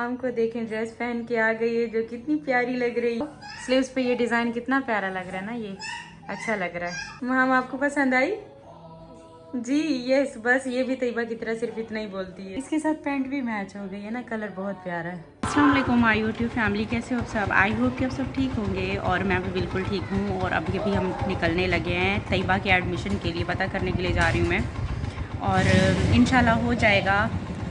Mom को देखें, dress पहन के आ गई है जो कितनी प्यारी लग रही है। स्लीव्स पे ये डिजाइन कितना प्यारा लग रहा है ना, ये अच्छा लग रहा है। मॉम आपको पसंद आई? जी यस, बस ये भी तैयबा की तरह सिर्फ इतना ही बोलती है। इसके साथ पैंट भी मैच हो गई है ना, कलर बहुत प्यारा है। अस्सलाम वालेकुम माय यूट्यूब फैमिली, कैसे हो आप सब? आई होप कि आप सब ठीक होंगे और मैं भी बिल्कुल ठीक हूँ। और अभी अभी हम निकलने लगे हैं तैयबा के एडमिशन के लिए, पता करने के लिए जा रही हूँ मैं, और इंशाल्लाह हो जाएगा।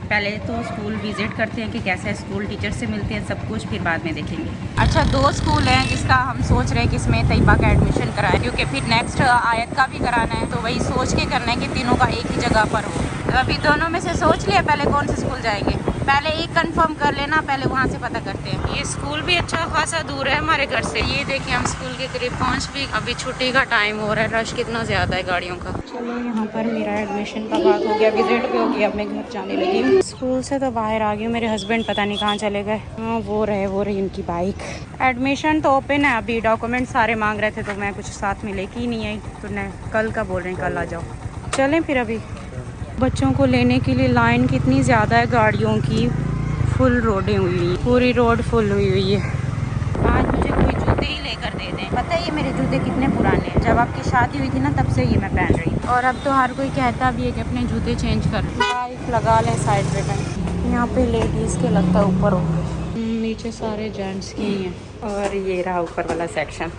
पहले तो स्कूल विज़िट करते हैं कि कैसा है स्कूल, टीचर से मिलते हैं सब कुछ, फिर बाद में देखेंगे। अच्छा, 2 स्कूल हैं जिसका हम सोच रहे हैं कि इसमें तैयबा का एडमिशन कराएं, क्योंकि फिर नेक्स्ट आयत का भी कराना है, तो वही सोच के करना है कि तीनों का एक ही जगह पर हो। तो अभी दोनों में से सोच लिया पहले कौन से स्कूल जाएंगे। पहले एक कंफर्म कर लेना, पहले वहाँ से पता करते हैं। ये स्कूल भी अच्छा खासा दूर है हमारे घर से। ये देखिए हम स्कूल के करीब पहुँच भी, अभी छुट्टी का टाइम हो रहा है, रश कितना ज़्यादा है गाड़ियों का। चलो यहाँ पर मेरा एडमिशन का बात हो गया, विजिट भी हो गया, अब मैं घर जाने लगी हूँ। स्कूल से तो बाहर आ गई हूँ, मेरे हस्बैंड पता नहीं कहाँ चले गए। हाँ वो रही उनकी बाइक। एडमिशन तो ओपन है अभी, डॉक्यूमेंट सारे मांग रहे थे तो मैं कुछ साथ में लेके ही नहीं आई, तो न कल का बोल रहे हैं कल आ जाओ। चलें फिर। अभी बच्चों को लेने के लिए लाइन कितनी ज़्यादा है गाड़ियों की, फुल रोडें हुई हुई, पूरी रोड फुल हुई हुई है। आज मुझे कोई जूते ही लेकर दे दें। पता है ये मेरे जूते कितने पुराने हैं, जब आपकी शादी हुई थी ना तब से ये मैं पहन रही हूँ। और अब तो हर कोई कहता भी है कि अपने जूते चेंज कर बाइक लगा लें साइड पे कहीं। यहाँ पे लेडीज़ के लगता है ऊपर होंगे, नीचे सारे जेंट्स के ही हैं। और ये रहा ऊपर वाला सेक्शन।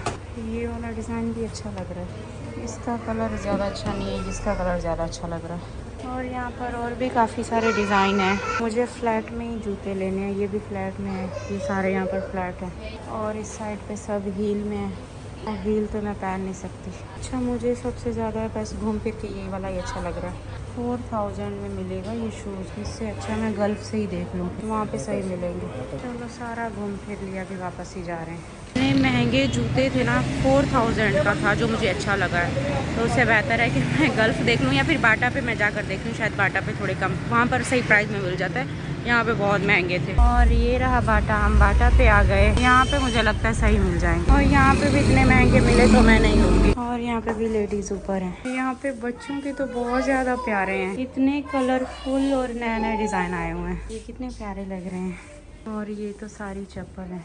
ये वाला डिज़ाइन भी अच्छा लग रहा है, इसका कलर ज़्यादा अच्छा नहीं है, जिसका कलर ज़्यादा अच्छा लग रहा है। और यहाँ पर और भी काफ़ी सारे डिज़ाइन हैं। मुझे फ्लैट में ही जूते लेने हैं, ये भी फ्लैट में है, ये सारे यहाँ पर फ्लैट हैं। और इस साइड पे सब हील में है, और हील तो मैं पहन नहीं सकती। अच्छा, मुझे सबसे ज़्यादा बस घूम फिर के ये वाला ही अच्छा लग रहा है। 4000 में मिलेगा ये शूज़, इससे अच्छा मैं गल्फ से ही देख लूँ, वहाँ पे सही मिलेंगे। चलो सारा घूम फिर लिया, अभी वापस ही जा रहे हैं। इतने महंगे जूते थे ना, 4000 का था जो मुझे अच्छा लगा है, तो उससे बेहतर है कि मैं गल्फ देख लूँ या फिर बाटा पे मैं जाकर देख लूँ, शायद बाटा पे थोड़े कम, वहाँ पर सही प्राइस में मिल जाता है, यहाँ पे बहुत महंगे थे। और ये रहा बाटा, हम बाटा पे आ गए। यहाँ पे मुझे लगता है सही मिल जाएंगे, और यहाँ पे भी इतने महंगे मिले तो मैं नहीं लूँगी। और यहाँ पे भी लेडीज़ ऊपर हैं। यहाँ पे बच्चों के तो बहुत ज़्यादा प्यारे हैं, इतने कलरफुल और नए नए डिज़ाइन आए हुए हैं, ये कितने प्यारे लग रहे हैं। और ये तो सारी चप्पल है,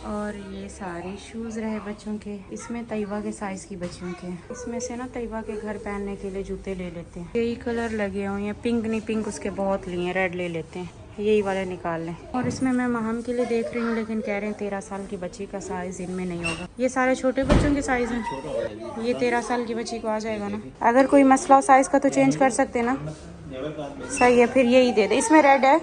और ये सारे शूज़ रहे बच्चों के। इसमें तैयबा के साइज़ की बच्चियों के, इसमें से ना तैयबा के घर पहनने के लिए जूते ले लेते हैं। यही कलर लगे हुए हैं, पिंक नहीं, पिंक उसके बहुत लिए हैं, रेड ले लेते हैं, यही वाले निकाल लें। और इसमें मैं महम के लिए देख रही हूँ, लेकिन कह रहे हैं 13 साल की बच्ची का साइज़ इनमें नहीं होगा। ये सारे छोटे बच्चों के साइज़ हैं, ये 13 साल की बच्ची को आ जाएगा ना। अगर कोई मसला हो साइज़ का तो चेंज कर सकते ना। सही है, फिर यही दे दे। इसमें रेड है,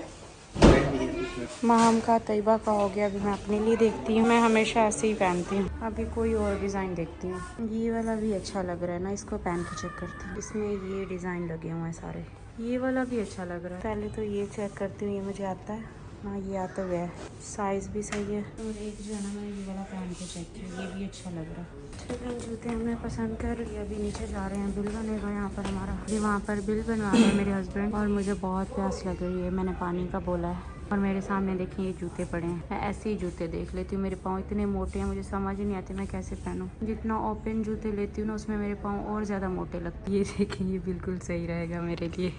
महम का तैयबा का हो गया। अभी मैं अपने लिए देखती हूँ, मैं हमेशा ऐसे ही पहनती हूँ। अभी कोई और डिज़ाइन देखती हूँ। ये वाला भी अच्छा लग रहा है ना, इसको पहन के चेक करती हूँ। इसमें ये डिज़ाइन लगे हुए हैं सारे, ये वाला भी अच्छा लग रहा है। पहले तो ये चेक करती हूँ, ये मुझे आता है। हाँ ये आता हुआ है, साइज़ भी सही है। और एक जो है ना, मैं ये वाला पहन के चेक किया, ये भी अच्छा लग रहा है। चलो जूते हमने पसंद कर लिए, अभी नीचे जा रहे हैं, बिल बनेगा यहाँ पर हमारा। अभी वहाँ पर बिल बनवा रहे हैं मेरे हस्बैंड। और मुझे बहुत प्यास लग रही है, मैंने पानी का बोला है। और मेरे सामने देखिए ये जूते पड़े हैं, मैं ऐसे ही जूते देख लेती हूँ। मेरे पाँव इतने मोटे हैं, मुझे समझ ही नहीं आते मैं कैसे पहनूँ। जितना ओपन जूते लेती हूँ ना, उसमें मेरे पाँव और ज़्यादा मोटे लगते हैं। ये देखिए, ये बिल्कुल सही रहेगा मेरे लिए।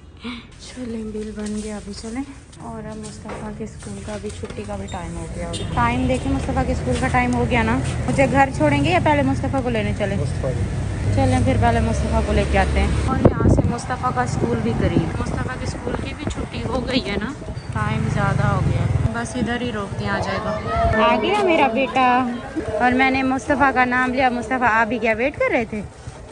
चलें, बिल बन गया, अभी चलें। और अब मुस्तफ़ा के स्कूल का भी, छुट्टी का भी टाइम हो गया। टाइम देखें, मुस्तफ़ा के स्कूल का टाइम हो गया ना। मुझे घर छोड़ेंगे या पहले मुस्तफ़ा को लेने चलें? चलें फिर पहले मुस्तफ़ा को लेके आते हैं। और यहाँ से मुस्तफ़ा का स्कूल भी करीब, मुस्तफ़ा के स्कूल की भी छुट्टी हो गई है ना, टाइम ज़्यादा हो गया, बस इधर ही रोक दिया, आ जाएगा। आ गया मेरा बेटा। और मैंने मुस्तफ़ा का नाम लिया। मुस्तफ़ा आप भी क्या वेट कर रहे थे?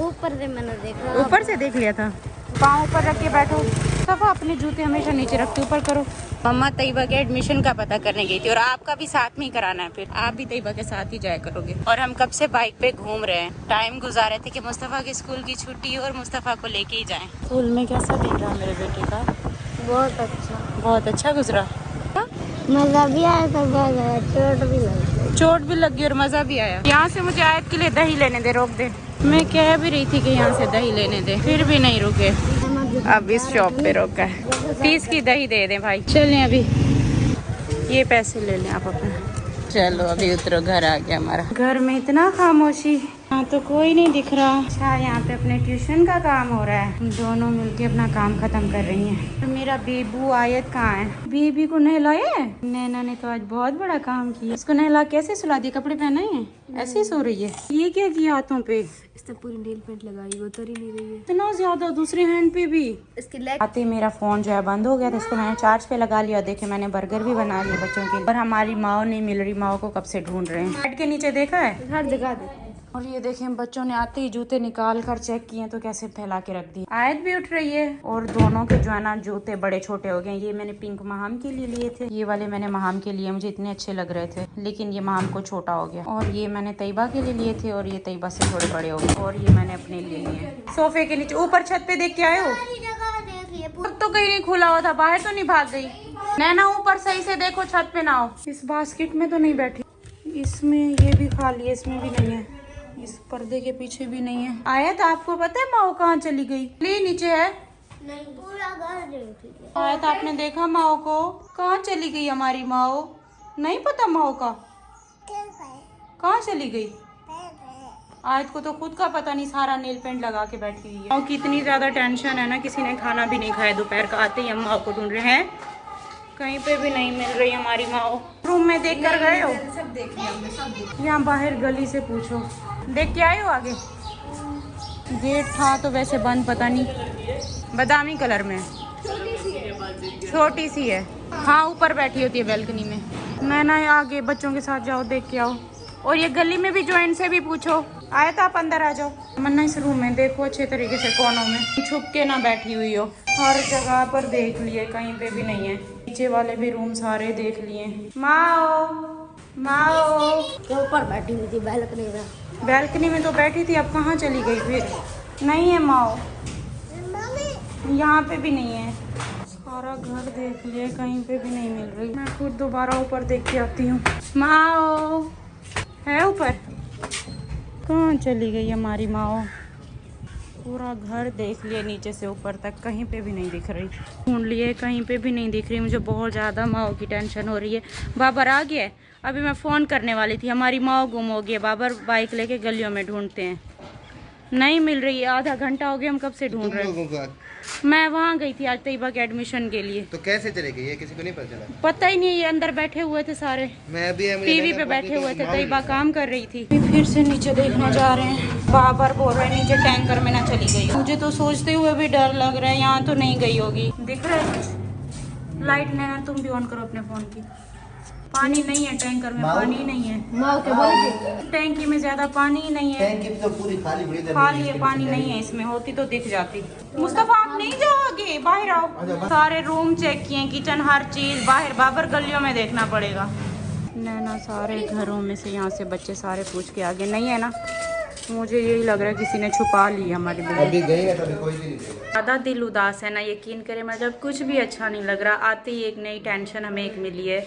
ऊपर से मैंने देखा, ऊपर से देख लिया था। पाँव ऊपर रख के बैठो। मुस्तफ़ा अपने जूते हमेशा नीचे रखते, ऊपर करो। मम्मा तैयबा के एडमिशन का पता करने गई थी, और आपका भी साथ में ही कराना है, फिर आप भी तैयबा के साथ ही जाया करोगे। और हम कब से बाइक पे घूम रहे हैं, टाइम गुजारे थे कि मुस्तफ़ा के स्कूल की छुट्टी और मुस्तफ़ा को लेके ही जाएं। स्कूल में कैसा दिख रहा है मेरे बेटे का? बहुत अच्छा, बहुत अच्छा गुजरा। मजा भी आया था, बहुत आया, चोट भी लगी। चोट भी लगी और मजा भी आया। यहाँ से मुझे आयत के लिए दही लेने दे, रोक दे। मैं कह भी रही थी कि यहाँ से दही लेने दे, फिर भी नहीं रुके। अब इस शॉप पे रोका है, 30 की दही दे दें भाई। चलें अभी, ये पैसे ले लें आप अपने। चलो अभी उतरो, घर आ गया हमारा। घर में इतना खामोशी, हाँ तो कोई नहीं दिख रहा। अच्छा यहाँ पे अपने ट्यूशन का काम हो रहा है, दोनों मिलके अपना काम खत्म कर रही हैं। तो मेरा बेबू आयत कहाँ है? बेबी को नहलाया है? नैना ने तो आज बहुत बड़ा काम किया। इसको नहला कैसे सुला दिया? कपड़े पहनाए हैं, ऐसे ही सो रही है। ये क्या किया हाथों पे? इसने पूरी नेल पेंट लगाई, वो उतर ही नहीं रही है। इतना ज्यादा, दूसरे हैंड पे भी। इसके लेग आते मेरा फोन जो है बंद हो गया था, इसको मैंने चार्ज पे लगा लिया। देखे मैंने बर्गर भी बना लिया बच्चों के लिए। पर हमारी माँ नहीं मिल रही, माँ को कब से ढूंढ रहे हैं। बेड के नीचे देखा है, हर जगह दे। और ये देखें बच्चों ने आते ही जूते निकाल कर चेक किए तो कैसे फैला के रख दी। आयत भी उठ रही है और दोनों के जो है ना जूते बड़े छोटे हो गए। ये मैंने पिंक महाम के लिए लिए थे, ये वाले मैंने महाम के लिए, मुझे इतने अच्छे लग रहे थे, लेकिन ये महाम को छोटा हो गया। और ये मैंने तैयबा के लिए लिए थे और ये तैयबा से थोड़े बड़े हो गए। और ये मैंने अपने लिए लिए। सोफे के नीचे ऊपर छत पे देख के आए हो? अब तो कहीं नहीं खुला हुआ था, बाहर तो नहीं भाग गई? नैना ऊपर सही से देखो, छत पे ना हो। इस बास्केट में तो नहीं बैठी, इसमें ये भी खाली है, इसमें भी नहीं है, इस पर्दे के पीछे भी नहीं है। आयत आपको पता है माओ कहाँ चली गई? ले नीचे है। नहीं, पूरा घर देखी। आयत आपने देखा माओ को? कहाँ चली गई हमारी माओ? नहीं पता माओ का कहाँ चली गई? आयत को तो खुद का पता नहीं, सारा नेल पेंट लगा के बैठी हुई है। माओ की इतनी ज्यादा टेंशन है ना, किसी ने खाना भी नहीं खाया दोपहर का। आते ही हम माओ को ढूंढ रहे हैं, कहीं पे भी नहीं मिल रही हमारी माओ। रूम में देख कर गए हो? सब देख लिया हमने, सब देख। यहाँ बाहर गली से पूछो, देख के आए हो? आगे गेट था तो वैसे बंद, पता नहीं, बादामी कलर में, छोटी सी है। हाँ ऊपर बैठी होती है बैल्कनी में। नैना आगे बच्चों के साथ जाओ, देख के आओ। और ये गली में भी जो इनसे भी पूछो। आए तो आप अंदर आ जाओ। मन्ना इस रूम में देखो अच्छे तरीके से, कोनों में छुप के ना बैठी हुई हो। हर जगह पर देख लिए, कहीं पे भी नहीं है। नीचे वाले भी रूम सारे देख लिए। माओ माओ तो ऊपर बैठी हुई थी बैल्कनी में। बैल्कनी में तो बैठी थी, अब कहाँ चली गई फिर? नहीं है माओ, यहाँ पे भी नहीं है। सारा घर देख लिए, कहीं पे भी नहीं मिल रही। मैं खुद दोबारा ऊपर देख के आती हूँ। माओ है ऊपर? कहाँ चली गई हमारी माओ? पूरा घर देख लिए नीचे से ऊपर तक, कहीं पे भी नहीं दिख रही। ढूंढ लिए, कहीं पे भी नहीं दिख रही। मुझे बहुत ज़्यादा माओ की टेंशन हो रही है। बाबर आ गया, अभी मैं फ़ोन करने वाली थी, हमारी माओ गुम हो गई है। बाबर बाइक लेके गलियों में ढूंढते हैं, नहीं मिल रही है। आधा घंटा हो गया, हम कब से ढूंढ रहे हैं। मैं वहाँ गई थी आज तैयबा के एडमिशन के लिए। तो कैसे चले गई? ये किसी को नहीं पता चला? पता ही नहीं, ये अंदर बैठे हुए थे सारे, मैं अभी टीवी पे बैठे हुए थे। तैयबा काम कर रही थी। फिर से नीचे देखने जा रहे हैं। बाबर बोल रहे हैं नीचे टैंकर में ना चली गई। मुझे तो सोचते हुए भी डर लग रहा है, यहाँ तो नहीं गई होगी। दिख रहा है लाइट? नैना तुम भी ऑन करो अपने फोन की। पानी नहीं है टैंकर में, पानी ही नहीं है। माँ के बोले टैंकी में ज्यादा पानी ही नहीं है, टैंकी तो पूरी खाली पड़ी है। खाली है, पानी नहीं है इसमें। होती तो दिख जाती। मुस्तफा आप नहीं जाओगे, बाहर आओ। सारे रूम चेक किए, किचन, हर चीज बाहर। बाबर गलियों में देखना पड़ेगा। नैना सारे घरों में से, यहाँ से बच्चे सारे पूछ के आगे नहीं है ना। मुझे यही लग रहा है किसी ने छुपा ली हमारी बेटी। अभी गई है तभी कोई भी नहीं देगा। ज़्यादा दिल उदास है ना, यकीन करें। मतलब कुछ भी अच्छा नहीं लग रहा। आते ही एक नई टेंशन हमें एक मिली है,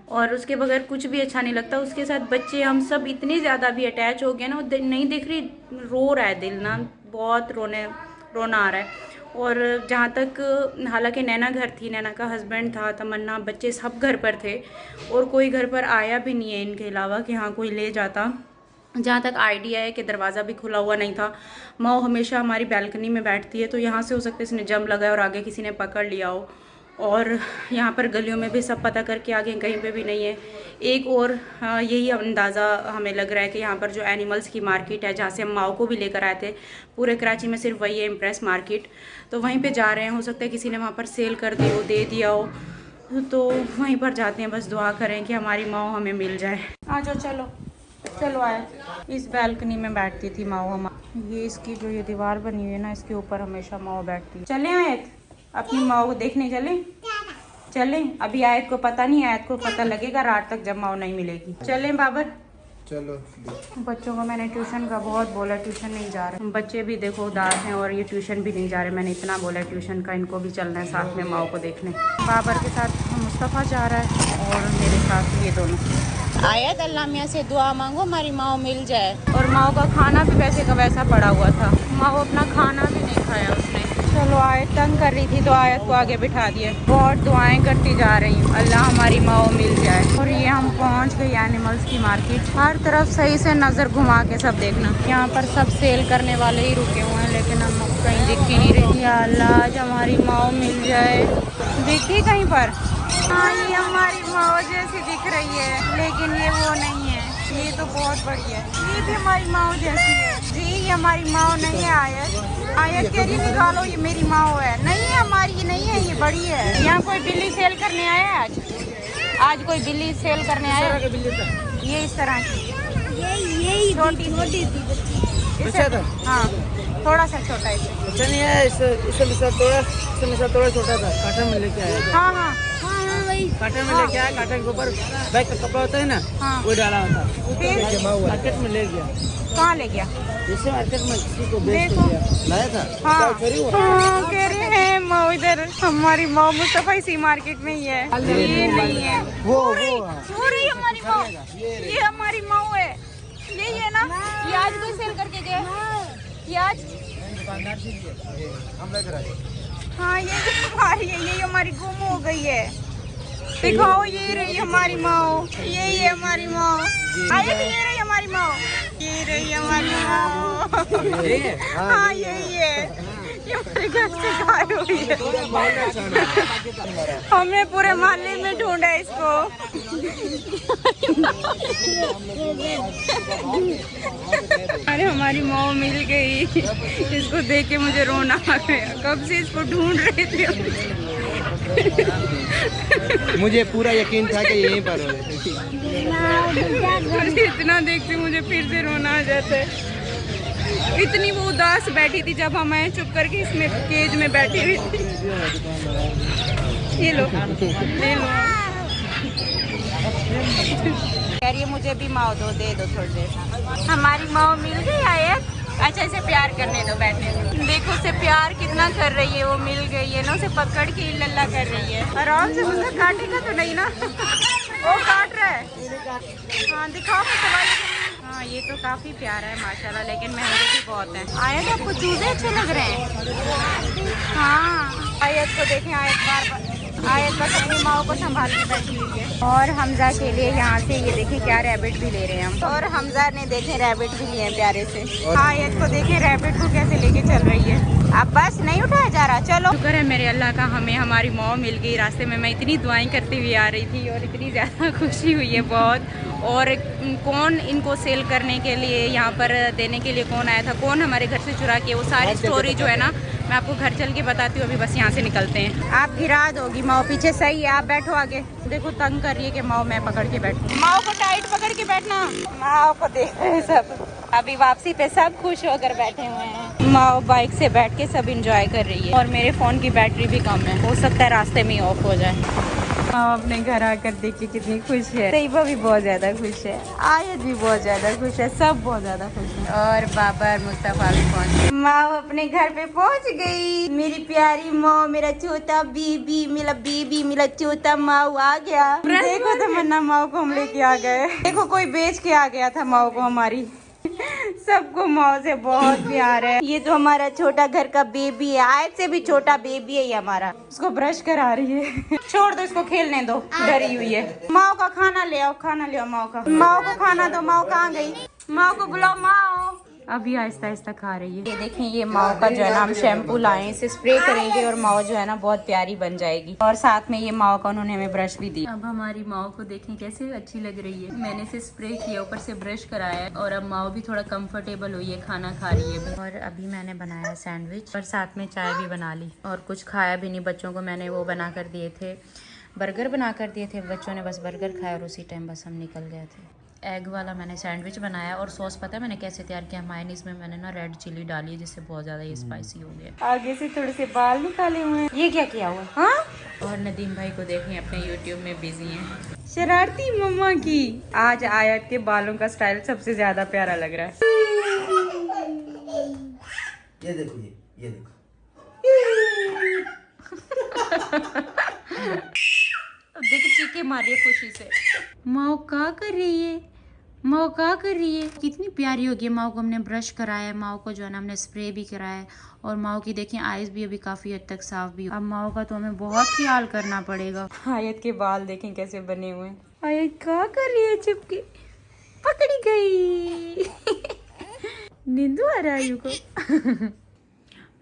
और उसके बगैर कुछ भी अच्छा नहीं लगता। उसके साथ बच्चे, हम सब इतने ज़्यादा भी अटैच हो गए ना। वो नहीं दिख रही, रो रहा है दिल ना, बहुत रोना आ रहा है। और जहाँ तक, हालांकि नैना घर थी, नैना का हस्बैंड था, तमन्ना, बच्चे सब घर पर थे, और कोई घर पर आया भी नहीं है इनके अलावा कि हाँ कोई ले जाता। जहाँ तक आइडिया है कि दरवाज़ा भी खुला हुआ नहीं था। माँ हमेशा हमारी बैल्कनी में बैठती है, तो यहाँ से हो सकता है इसने जंप लगाया और आगे किसी ने पकड़ लिया हो। और यहाँ पर गलियों में भी सब पता करके आगे, कहीं पे भी नहीं है। एक और यही अंदाज़ा हमें लग रहा है कि यहाँ पर जो एनिमल्स की मार्केट है, जहाँ से हम माओ को भी लेकर आए थे, पूरे कराची में सिर्फ वही है, इम्प्रेस मार्केट। तो वहीं पे जा रहे हैं। हो सकता है किसी ने वहाँ पर सेल कर दी हो, दे दिया हो, तो वहीं पर जाते हैं। बस दुआ करें कि हमारी माओ हमें मिल जाए। आ जाओ, चलो चलो आए। इस बैल्कनी में बैठती थी माओ हमारी। ये इसकी जो ये दीवार बनी हुई है ना, इसके ऊपर हमेशा माओ बैठती है। चले आयत, अपनी माओ को देखने चलें। अभी आयत को पता नहीं, आयत को पता लगेगा रात तक जब माओ नहीं मिलेगी। चलें बाबर, चलो। बच्चों को मैंने ट्यूशन का बहुत बोला, ट्यूशन नहीं जा रहे। बच्चे भी देखो उदास हैं और ये ट्यूशन भी नहीं जा रहे। मैंने इतना बोला ट्यूशन का, इनको भी चलना है साथ में माओ को देखने। बाबर के साथ मुस्तफ़ा जा रहा है और मेरे साथ ये दोनों। आयत, अल्लाह मियाँ से दुआ मांगो हमारी माओ मिल जाए। और माओ का खाना भी वैसे का वैसा पड़ा हुआ था। माओ अपना खाना भी नहीं खाया उसने। चलो आयत तंग कर रही थी तो आयत को आगे बिठा दिया। बहुत दुआएं करती जा रही हूँ अल्लाह हमारी माँ मिल जाए। और ये हम पहुँच गए एनिमल्स की मार्केट। हर तरफ सही से नज़र घुमा के सब देखना। यहाँ पर सब सेल करने वाले ही रुके हुए हैं लेकिन हम कहीं दिख ही नहीं रही। या अल्लाह आज हमारी माँ मिल जाए। दिखी कहीं पर? हाँ ये हमारी माँ जैसी दिख रही है लेकिन ये वो नहीं है। ये तो बहुत बढ़िया है। ये भी हमारी माँ जैसी है। जी ये हमारी माँ नहीं है। आयत कह रही निकालो ये मेरी माँ है। नहीं है हमारी, ये नहीं है, ये बड़ी है। यहाँ कोई बिल्ली सेल करने आया है आज कोई बिल्ली सेल करने आया है? ये इस तरह की ये छोटी सी हाँ थोड़ा सा छोटा है। अच्छा नहीं है, इससे थोड़ा छोटा था। काटन में लेके आया। हाँ हाँ हाँ वही काटन में लेके आया। काटन के ऊपर बैग का कपड़ा होता है ना, हाँ। वो डाला होता। फिर मार्केट में ले गया। कहाँ ले गया? जैसे मार्केट में किसी को बेच देखो। दिया। लाया था। हाँ कह रहे हैं माँ इधर हमारी माँ मुस्तफा इसी मार्केट में ही है। ये नहीं है वो हो रही है हमारी माँ। ये हमारी माँ है। यही है ना? ये आज कोई सेल करके गए? ये आज हम लेकर आए। हाँ ये हमारी है। ये हमारी गुम हो गई है। दिखाओ ये रही हमारी माँ। यही है हमारी माँ। आइए ये रही हमारी माँ। ये रही हमारी माँ। हाँ यही है। ये हमारे घर से गायब हुई है। हमने पूरे मोहल्ले में ढूंढा इसको। अरे हमारी माँ मिल गई। इसको देख के मुझे रोना आ गया। कब से इसको ढूंढ रहे थे। मुझे पूरा यकीन था कि यहीं पर हो। इतना देखते मुझे फिर से रोना आ जाता है। इतनी वो उदास बैठी थी जब हम आए चुप करके इसमें केज में बैठी हुई थी। ये लो ले लो। यार ये मुझे भी माँ दो, दे दो थोड़ी देर। हमारी माँ मिल गई आयत। अच्छा इसे प्यार करने दो बैठने दो। देखो उसे प्यार कितना कर रही है। वो मिल गई है ना, उसे पकड़ के ही लल्ला कर रही है। आराम से मुझे काटेगा तो नहीं ना? वो काट रहा है। हाँ दिखाओ हाँ ये तो काफी प्यारा है माशाल्लाह लेकिन महंगे भी बहुत हैं। आयत आपको चूजे अच्छे लग रहे हैं? हाँ आयत को देखें। आयत बस अपनी माँ को संभाल के बैठी हुई है। और हमजा के लिए यहाँ से ये देखें क्या रैबिट भी ले रहे हैं हम। और हमजा ने देखे रैबिट भी लिए हैं प्यारे से। आयत को देखें रैबिट को कैसे लेके चल रही है। अब बस नहीं उठाया जा रहा। चलो शुक्र है मेरे अल्लाह का हमें हमारी माँ मिल गई। रास्ते में मैं इतनी दुआएं करती हुई आ रही थी और इतनी ज़्यादा खुशी हुई है बहुत। और कौन इनको सेल करने के लिए यहाँ पर देने के लिए कौन आया था, कौन हमारे घर से चुरा के, वो सारी स्टोरी जो है ना मैं आपको घर चल के बताती हूँ। अभी बस यहाँ से निकलते हैं। आप गिरा दोगी माँ पीछे। सही है आप बैठो आगे। देखो तंग कर रही है कि माँ मैं पकड़ के बैठूं। माँ को टाइट पकड़ के बैठना। माँ को देख रहे हैं सब। अभी वापसी पे सब खुश होकर बैठे हुए हैं। माँ बाइक से बैठ के सब इंजॉय कर रही है। और मेरे फ़ोन की बैटरी भी कम है, हो सकता है रास्ते में ही ऑफ हो जाए। माँ अपने घर आकर देख के कितनी खुश है। तैयबा भी बहुत ज़्यादा खुश है। आयत भी बहुत ज़्यादा खुश है। सब बहुत ज़्यादा खुश है। और बाबा और मुस्तफा भी पहुँच गए। माँ अपने घर पे पहुँच गई। मेरी प्यारी माँ, मेरा छोटा बीबी, मेरा छोटा माँ आ गया। देखो तमन्ना माँ को हम लेके आ गए। देखो कोई बेच के आ गया था माँ को हमारी। सबको माँ से बहुत प्यार है। ये तो हमारा छोटा घर का बेबी है। आयत से भी छोटा बेबी है ये हमारा। उसको ब्रश करा रही है। छोड़ दो इसको, खेलने दो, डरी हुई है। माँ का खाना ले आओ, खाना ले आओ माँ का। माँ को खाना दो। माँ कहाँ गई? माँ को बुलाओ। माँ अभी आहिस्ता आहिस्ता खा रही है। ये देखें ये माँ का जो है ना हम शैम्पू लाए, इसे स्प्रे करेंगे और माँ जो है ना बहुत प्यारी बन जाएगी। और साथ में ये माँ का उन्होंने हमें ब्रश भी दी। अब हमारी माँ को देखें कैसे अच्छी लग रही है। मैंने इसे स्प्रे किया, ऊपर से ब्रश कराया और अब माँ भी थोड़ा कंफर्टेबल हुई है, खाना खा रही है। और अभी मैंने बनाया सैंडविच और साथ में चाय भी बना ली। और कुछ खाया भी नहीं, बच्चों को मैंने वो बना कर दिए थे, बर्गर बना कर दिए थे। बच्चों ने बस बर्गर खाया और उसी टाइम बस हम निकल गए थे। एग वाला मैंने सैंडविच बनाया और सॉस पता है मैंने कैसे तैयार किया? मायोनीज में मैंने ना रेड चिली डाली है जिससे बहुत ज़्यादा ये स्पाइसी हो गया। आगे से थोड़े से बाल निकाले हुए हैं। ये क्या किया हुआ? हाँ। और नदीम भाई को देखें अपने यूट्यूब में बिजी हैं। शरारती मम्मा की। आज आयत के बालों का स्टाइल सबसे ज़्यादा प्यारा लग रहा है। ये देखो, ये देखो। देख चीखे मारिए खुशी से। माँ क्या कर रही है? माओ क्या कर रही है? कितनी प्यारी हो गई। माओ को हमने ब्रश कराया है, माओ को जो है ना हमने स्प्रे भी कराया है, और माओ की देखिए आईज भी अभी काफ़ी हद तक साफ भी। अब माओ का तो हमें बहुत ख्याल करना पड़ेगा। आयत के बाल देखें कैसे बने हुए हैं। आयत क्या कर रही है? चिपके पकड़ी गई। नींदू आ रहा है यू को।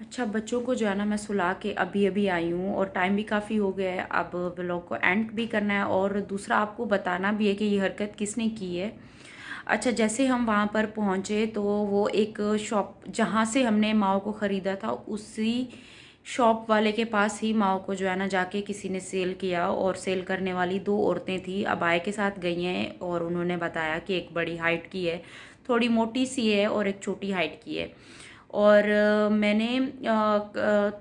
अच्छा, बच्चों को जो है ना मैं सुला के अभी अभी आई हूँ, और टाइम भी काफ़ी हो गया है। अब व्लॉग को एंड भी करना है, और दूसरा आपको बताना भी है कि ये हरकत किसने की है। अच्छा, जैसे हम वहाँ पर पहुँचे तो वो एक शॉप जहाँ से हमने माओ को ख़रीदा था, उसी शॉप वाले के पास ही माओ को जो है ना जाके किसी ने सेल किया, और सेल करने वाली 2 औरतें थी, अबाए के साथ गई हैं, और उन्होंने बताया कि एक बड़ी हाइट की है, थोड़ी मोटी सी है, और एक छोटी हाइट की है। और मैंने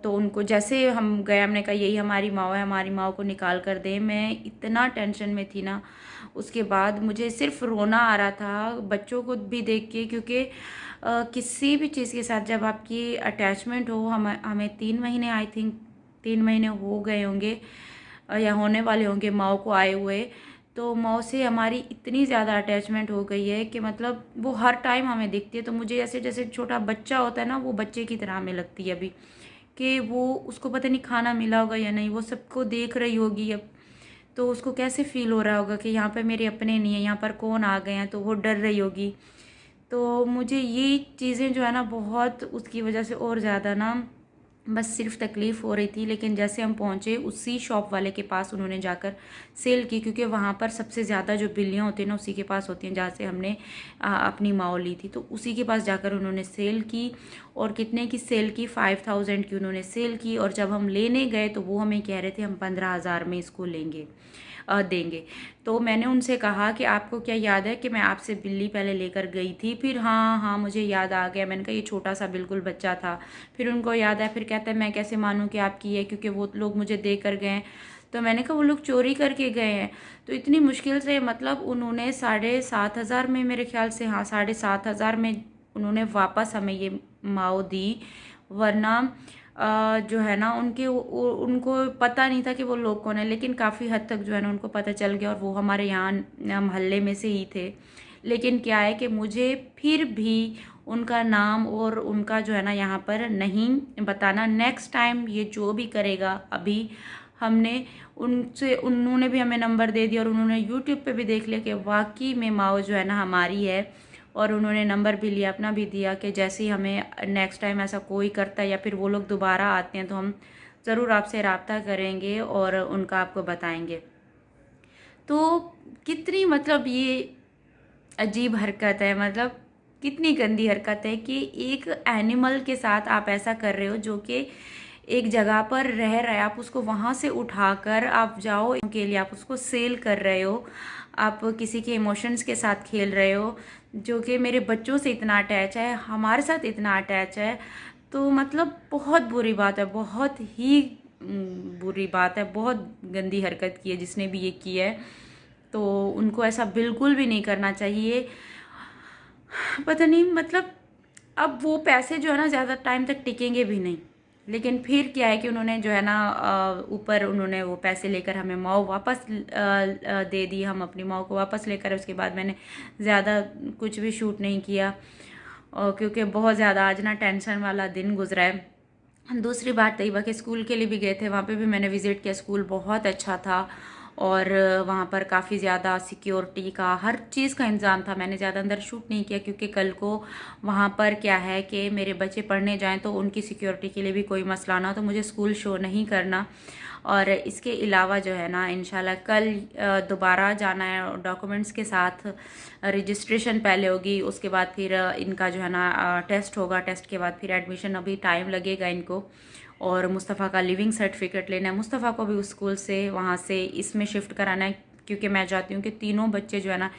तो उनको जैसे हम गए, हमने कहा यही हमारी माँ है, हमारी माँ को निकाल कर दें। मैं इतना टेंशन में थी ना, उसके बाद मुझे सिर्फ रोना आ रहा था बच्चों को भी देख के, क्योंकि किसी भी चीज़ के साथ जब आपकी अटैचमेंट हो, हमें 3 महीने, आई थिंक 3 महीने हो गए होंगे या होने वाले होंगे माँ को आए हुए, तो माँ से हमारी इतनी ज़्यादा अटैचमेंट हो गई है कि मतलब वो हर टाइम हमें दिखती है। तो मुझे ऐसे जैसे छोटा बच्चा होता है ना, वो बच्चे की तरह हमें लगती है अभी, कि वो उसको पता नहीं खाना मिला होगा या नहीं, वो सबको देख रही होगी अब, तो उसको कैसे फील हो रहा होगा कि यहाँ पे मेरे अपने नहीं है, यहाँ पर कौन आ गए हैं, तो वो डर रही होगी। तो मुझे ये चीज़ें जो है ना बहुत उसकी वजह से और ज़्यादा ना बस सिर्फ तकलीफ़ हो रही थी। लेकिन जैसे हम पहुँचे उसी शॉप वाले के पास उन्होंने जाकर सेल की, क्योंकि वहाँ पर सबसे ज़्यादा जो बिल्लियाँ होती हैं ना उसी के पास होती हैं, जहाँ से हमने अपनी माओ ली थी, तो उसी के पास जाकर उन्होंने सेल की। और कितने की सेल की? 5000 की उन्होंने सेल की। और जब हम लेने गए तो वो हमें कह रहे थे हम 15,000 में इसको लेंगे देंगे। तो मैंने उनसे कहा कि आपको क्या याद है कि मैं आपसे बिल्ली पहले लेकर गई थी? फिर हाँ हाँ मुझे याद आ गया। मैंने कहा ये छोटा सा बिल्कुल बच्चा था। फिर उनको याद आया, फिर कहता है मैं कैसे मानूं कि आपकी है, क्योंकि वो लोग मुझे दे कर गए हैं। तो मैंने कहा वो लोग चोरी करके गए हैं। तो इतनी मुश्किल से मतलब उन्होंने 7,500 में, मेरे ख्याल से हाँ 7,500 में उन्होंने वापस हमें ये माओ दी। वरना जो है ना उनको पता नहीं था कि वो लोग कौन है, लेकिन काफ़ी हद तक जो है ना उनको पता चल गया, और वो हमारे यहाँ मोहल्ले में से ही थे। लेकिन क्या है कि मुझे फिर भी उनका नाम और उनका जो है ना यहाँ पर नहीं बताना। नेक्स्ट टाइम ये जो भी करेगा, अभी हमने उनसे, उन्होंने भी हमें नंबर दे दिया, और उन्होंने यूट्यूब पे भी देख लिया कि वाकई में माओ जो है ना हमारी है, और उन्होंने नंबर भी लिया, अपना भी दिया, कि जैसे ही हमें नेक्स्ट टाइम ऐसा कोई करता है या फिर वो लोग दोबारा आते हैं तो हम ज़रूर आपसे रब्ता करेंगे और उनका आपको बताएंगे। तो कितनी मतलब ये अजीब हरकत है, मतलब कितनी गंदी हरकत है कि एक एनिमल के साथ आप ऐसा कर रहे हो जो कि एक जगह पर रह रहा है, आप उसको वहाँ से उठाकर आप जाओ के लिए, आप उसको सेल कर रहे हो, आप किसी के इमोशंस के साथ खेल रहे हो, जो कि मेरे बच्चों से इतना अटैच है, हमारे साथ इतना अटैच है। तो मतलब बहुत बुरी बात है, बहुत ही बुरी बात है, बहुत गंदी हरकत की है जिसने भी ये की है। तो उनको ऐसा बिल्कुल भी नहीं करना चाहिए। पता नहीं मतलब अब वो पैसे जो है ना ज़्यादा टाइम तक टिकेंगे भी नहीं। लेकिन फिर क्या है कि उन्होंने जो है ना ऊपर उन्होंने वो पैसे लेकर हमें माओ वापस दे दी। हम अपनी माओ को वापस लेकर, उसके बाद मैंने ज़्यादा कुछ भी शूट नहीं किया, क्योंकि बहुत ज़्यादा आज ना टेंशन वाला दिन गुजरा है। दूसरी बात तैयबा के स्कूल के लिए भी गए थे, वहाँ पे भी मैंने विज़िट किया। स्कूल बहुत अच्छा था, और वहाँ पर काफ़ी ज़्यादा सिक्योरिटी का, हर चीज़ का इंतज़ाम था। मैंने ज़्यादा अंदर शूट नहीं किया, क्योंकि कल को वहाँ पर क्या है कि मेरे बच्चे पढ़ने जाएं तो उनकी सिक्योरिटी के लिए भी कोई मसला ना हो, तो मुझे स्कूल शो नहीं करना। और इसके अलावा जो है ना इंशाल्लाह कल दोबारा जाना है डॉक्यूमेंट्स के साथ। रजिस्ट्रेशन पहले होगी, उसके बाद फिर इनका जो है ना टेस्ट होगा, टेस्ट के बाद फिर एडमिशन, अभी टाइम लगेगा इनको। और मुस्तफ़ा का लिविंग सर्टिफिकेट लेना है, मुस्तफ़ा को भी उस स्कूल से वहाँ से इसमें शिफ्ट कराना है, क्योंकि मैं चाहती हूँ कि तीनों बच्चे जो है ना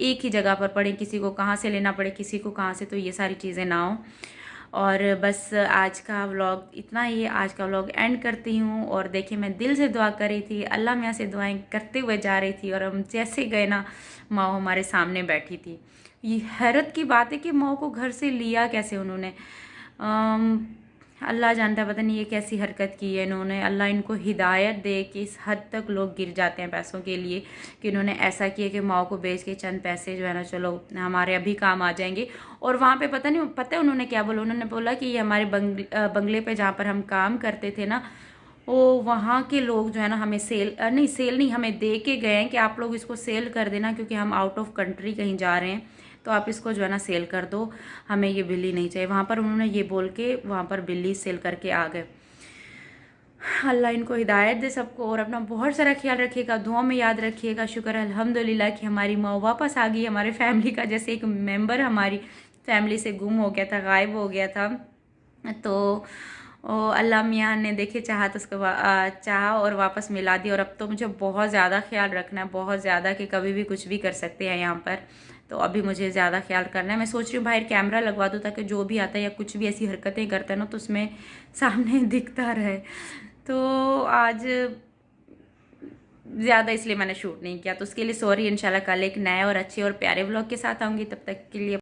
एक ही जगह पर पढ़ें, किसी को कहाँ से लेना पड़े, किसी को कहाँ से, तो ये सारी चीज़ें ना हो। और बस आज का व्लॉग इतना ही है, आज का व्लॉग एंड करती हूँ। और देखिए मैं दिल से दुआ कर रही थी, अल्लाह मियाँ से दुआएं करते हुए जा रही थी, और हम जैसे गए ना माँ हमारे सामने बैठी थी। ये हैरत की बात है कि माँ को घर से लिया कैसे उन्होंने। अल्लाह जानता है, पता नहीं ये कैसी हरकत की है इन्होंने। अल्लाह इनको हिदायत दे कि इस हद तक लोग गिर जाते हैं पैसों के लिए, कि इन्होंने ऐसा किया कि माओ को बेच के चंद पैसे जो है ना चलो हमारे अभी काम आ जाएंगे। और वहाँ पे पता है उन्होंने क्या बोला, उन्होंने बोला कि ये हमारे बंगले पे जहाँ पर हम काम करते थे ना, वो वहाँ के लोग जो है ना हमें सेल नहीं हमें दे के गए हैं कि आप लोग इसको सेल कर देना, क्योंकि हम आउट ऑफ कंट्री कहीं जा रहे हैं, तो आप इसको जो है ना सेल कर दो, हमें ये बिल्ली नहीं चाहिए। वहाँ पर उन्होंने ये बोल के वहाँ पर बिल्ली सेल करके आ गए। अल्लाह इनको हिदायत दे सबको, और अपना बहुत सारा ख्याल रखिएगा, दुआ में याद रखिएगा। शुक्र है अल्हम्दुलिल्लाह कि हमारी माँ वापस आ गई, हमारे फैमिली का जैसे एक मेंबर हमारी फैमिली से गुम हो गया था, गायब हो गया था। तो अल्लाह मियाँ ने देखे चाहा तो उसको चाहा और वापस मिला दी। और अब तो मुझे बहुत ज़्यादा ख्याल रखना है, बहुत ज़्यादा, कि कभी भी कुछ भी कर सकते हैं यहाँ पर। तो अभी मुझे ज़्यादा ख्याल करना है। मैं सोच रही हूँ बाहर कैमरा लगवा दूँ ताकि जो भी आता है या कुछ भी ऐसी हरकतें करता है ना तो उसमें सामने दिखता रहे। तो आज ज़्यादा इसलिए मैंने शूट नहीं किया, तो उसके लिए सॉरी। इंशाल्लाह कल एक नए और अच्छे और प्यारे व्लॉग के साथ आऊँगी, तब तक के लिए